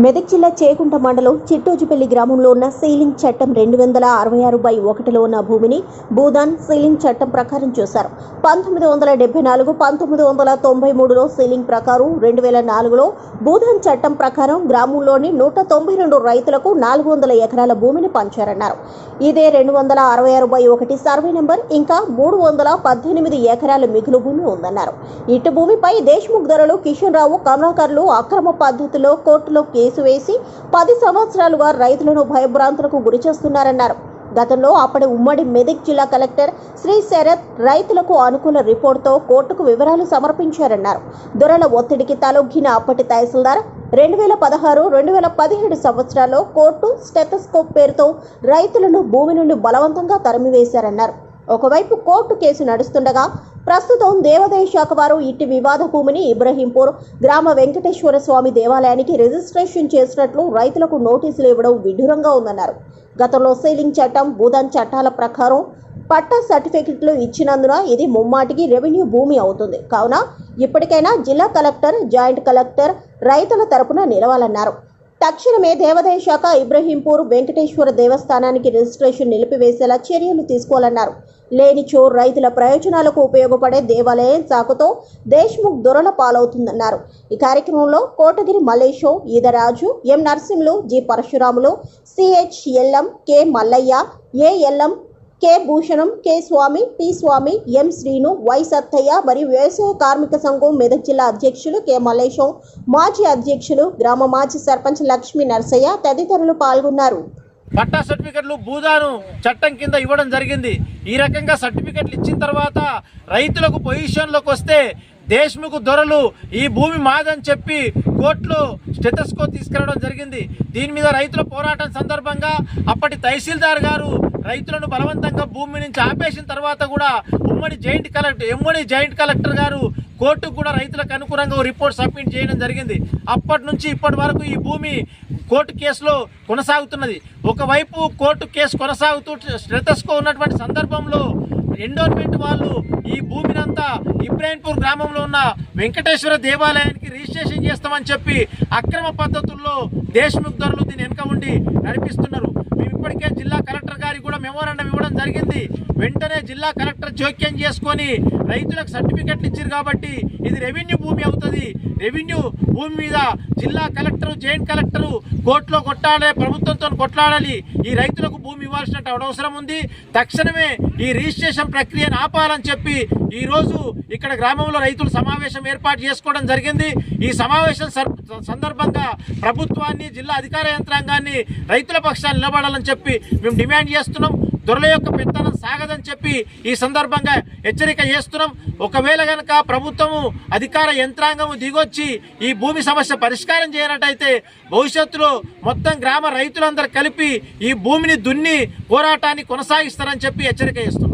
మెదక్ జిల్లా చేకుంట మండలం చిట్టోజుపల్లి గ్రామంలో ఉన్న సీలింగ్ చట్టం 266/1లో ఉన్న భూమిని భూదాన్ సీలింగ్ చట్టం ప్రకారం చూశారు. 1974, 1993లో సీలింగ్ ప్రకారం 2004లో భూదాన్ చట్టం ప్రకారం గ్రామంలోని 192 రైతులకు 400 ఎకరాల భూమిని పంచారన్నారు. ఇదే 266/1 సర్వే నెంబర్ ఇంకా 318 ఎకరాల మిగులు భూమి ఉందన్నారు. ఇటు భూమిపై దేశ్ముఖ్ ధరలు కిషన్ రావు కమలాకర్లు అక్రమ పద్ధతిలో కోర్టులో కేసు వేసి 10 సంవత్సరాలుగా రైతులను భయభ్రాంతులకు గురిచేస్తున్నారన్నారు. గతంలో అప్పటి ఉమ్మడి మెదక్ జిల్లా కలెక్టర్ శ్రీ శరత్ రైతులకు అనుకూల రిపోర్టుతో కోర్టుకు వివరాలు సమర్పించారన్నారు. దొరల ఒత్తిడికి తలొగ్గిన అప్పటి తహసీల్దార్ 2016, 2017 సంవత్సరాల్లో కోర్టు స్టెథోస్కోప్ పేరుతో రైతులను భూమి నుండి బలవంతంగా తరిమివేశారన్నారు. ఒకవైపు కోర్టు కేసు నడుస్తుండగా ప్రస్తుతం దేవాదాయ శాఖ వారు ఇట్టి వివాద భూమిని ఇబ్రహీంపూర్ గ్రామ వెంకటేశ్వర స్వామి దేవాలయానికి రిజిస్ట్రేషన్ చేసినట్లు రైతులకు నోటీసులు ఇవ్వడం విడ్డూరంగా ఉందన్నారు. గతంలో సీలింగ్ చట్టం, భూదాన్ చట్టాల ప్రకారం పట్టా సర్టిఫికెట్లు ఇచ్చినందున ఇది ముమ్మాటికి రెవెన్యూ భూమి అవుతుంది. కావున ఇప్పటికైనా జిల్లా కలెక్టర్, జాయింట్ కలెక్టర్ రైతుల తరపున నిలవాలన్నారు. తక్షణమే దేవాదాయ శాఖ ఇబ్రహీంపూర్ వెంకటేశ్వర దేవస్థానానికి రిజిస్ట్రేషన్ నిలిపివేసేలా చర్యలు తీసుకోవాలన్నారు. లేనిచో రైతుల ప్రయోజనాలకు ఉపయోగపడే దేవాలయం సాకుతో దేశ్ముఖ్ దొరల పాలవుతుందన్నారు. ఈ కార్యక్రమంలో కోటగిరి మల్లేశో, Edaraju, M Narasimhulu, G Parasuramulu, CHLM, K Mallaiah, ALM, K Bhushanam, K Swamy, P Swamy, M Srinu, Y Sattaiah మరియు వ్యవసాయ కార్మిక సంఘం మెదక్ జిల్లా అధ్యక్షులు కె మల్లేశం, మాజీ అధ్యక్షులు, గ్రామ మాజీ సర్పంచ్ లక్ష్మీ నరసయ్య తదితరులు పాల్గొన్నారు. పట్టా సర్టిఫికెట్లు భూదాను చట్టం కింద ఇవ్వడం జరిగింది. ఈ రకంగా సర్టిఫికెట్లు ఇచ్చిన తర్వాత రైతులకు పొజిషన్లోకి వస్తే దేశ్ముఖ్ దొరలు ఈ భూమి మాదని చెప్పి కోర్టులో స్టెథోస్కోప్ తీసుకురావడం జరిగింది. దీని మీద రైతుల పోరాటం సందర్భంగా అప్పటి తహసీల్దార్ గారు రైతులను బలవంతంగా భూమి నుంచి ఆపేసిన తర్వాత కూడా ఎమ్మడి జాయింట్ కలెక్టర్ గారు కోర్టుకు కూడా రైతులకు అనుకూలంగా రిపోర్ట్ సబ్మిట్ చేయడం జరిగింది. అప్పటి నుంచి ఇప్పటి వరకు ఈ భూమి కోర్టు కేసులో కొనసాగుతున్నది. ఒకవైపు కోర్టు కేసు కొనసాగుతూ స్టెథోస్కోప్ ఉన్నటువంటి సందర్భంలో ఎండోన్మెంట్ వాళ్ళు ఈ భూమిని అంతా ఇబ్రాహీంపూర్ గ్రామంలో ఉన్న వెంకటేశ్వర దేవాలయానికి రిజిస్ట్రేషన్ చేస్తామని చెప్పి అక్రమ పద్ధతుల్లో దేశ్ముఖ్ ధరలు దీని వెనుక ఉండి నడిపిస్తున్నారు. మేము ఇప్పటికే జిల్లా కలెక్టర్ గారికి కూడా మెమోరాండం ఇవ్వడం జరిగింది. వెంటనే జిల్లా కలెక్టర్ జోక్యం చేసుకొని రైతులకు సర్టిఫికెట్లు ఇచ్చారు కాబట్టి ఇది రెవెన్యూ భూమి అవుతుంది. రెవెన్యూ భూమి మీద జిల్లా కలెక్టర్, జాయింట్ కలెక్టర్ కోర్టులో కొట్టాలి, ప్రభుత్వంతో కొట్లాడాలి. ఈ రైతులకు భూమి ఇవ్వాల్సిన అవసరం ఉంది. తక్షణమే ఈ రిజిస్ట్రేషన్ ప్రక్రియను ఆపాలని చెప్పి ఈ రోజు ఇక్కడ గ్రామంలో రైతులు సమావేశం ఏర్పాటు చేసుకోవడం జరిగింది. ఈ సమావేశం సందర్భంగా ప్రభుత్వాన్ని, జిల్లా అధికార యంత్రాంగాన్ని రైతుల పక్షాన్ని నిలబడాలని చెప్పి మేము డిమాండ్ చేస్తున్నాం. దొరల యొక్క పెత్తనం సాగదని చెప్పి ఈ సందర్భంగా హెచ్చరిక చేస్తున్నాం. ఒకవేళ కనుక ప్రభుత్వము, అధికార యంత్రాంగము దిగొచ్చి ఈ భూమి సమస్య పరిష్కారం చేయనట్టయితే భవిష్యత్తులో మొత్తం గ్రామ రైతులందరూ కలిపి ఈ భూమిని దున్ని పోరాటాన్ని కొనసాగిస్తారని చెప్పి హెచ్చరిక చేస్తున్నాం.